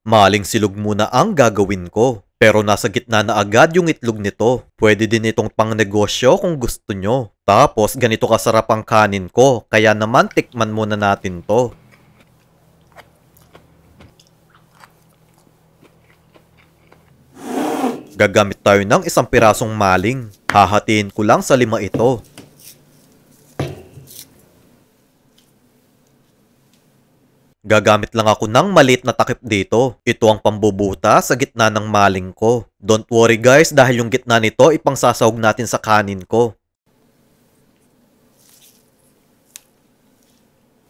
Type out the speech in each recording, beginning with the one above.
Maling silog muna ang gagawin ko. Pero nasa gitna na agad yung itlog nito. Pwede din itong pangnegosyo kung gusto nyo. Tapos ganito kasarap ang kanin ko. Kaya naman tikman muna natin to. Gagamit tayo ng isang pirasong maling. Hahatiin ko lang sa 5 ito. Gagamit lang ako ng maliit na takip dito. Ito ang pambubuta sa gitna ng maling ko. Don't worry guys dahil yung gitna nito ipangsasahog natin sa kanin ko.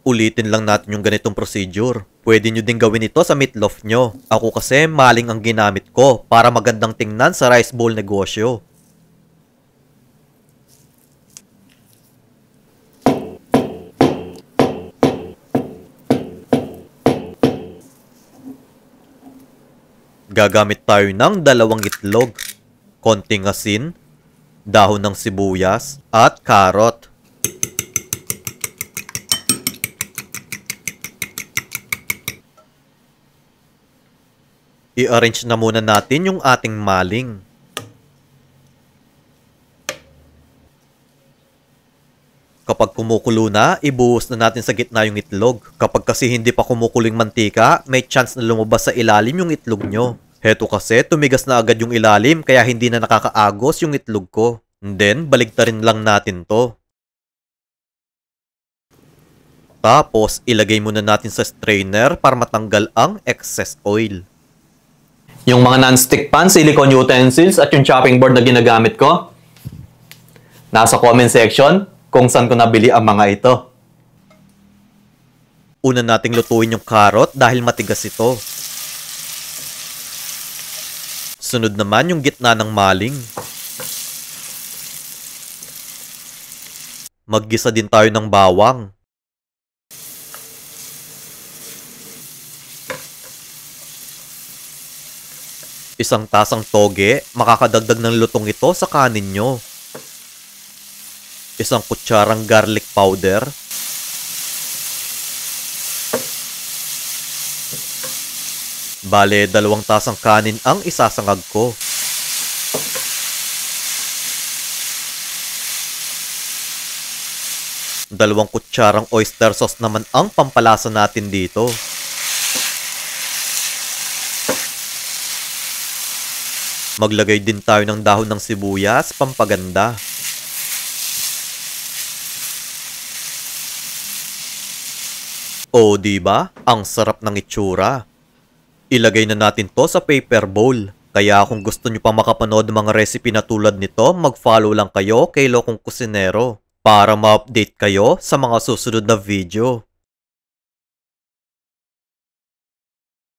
Ulitin lang natin yung ganitong procedure. Pwede nyo din gawin ito sa meatloaf nyo. Ako kasi maling ang ginamit ko para magandang tingnan sa rice bowl negosyo. Gagamit tayo ng 2 itlog, konting asin, dahon ng sibuyas, at karot. I-arrange na muna natin yung ating maling. Kapag kumukulo na, ibuhos na natin sa gitna yung itlog. Kapag kasi hindi pa kumukulo yung mantika, may chance na lumabas sa ilalim yung itlog nyo. Heto kasi, tumigas na agad yung ilalim kaya hindi na nakakaagos yung itlog ko. And then, baligtarin lang natin to. Tapos, ilagay muna natin sa strainer para matanggal ang excess oil. Yung mga non-stick pan, silicone utensils at yung chopping board na ginagamit ko, nasa comment section kung saan ko nabili ang mga ito. Una nating lutuin yung carrot dahil matigas ito. Sunod naman yung gitna ng maling. Maggisa din tayo ng bawang. Isang tasang toge, makakadagdag ng lutong ito sa kanin nyo. Isang kutsarang garlic powder. Bale, 2 tasang kanin ang isasangag ko. Dalawang kutsarang oyster sauce naman ang pampalasa natin dito. Maglagay din tayo ng dahon ng sibuyas, pampaganda. O, diba? Ang sarap ng itsura. Ilagay na natin to sa paper bowl. Kaya kung gusto nyo pa makapanood ng mga recipe na tulad nito, mag-follow lang kayo kay Lokong Kusinero para ma-update kayo sa mga susunod na video.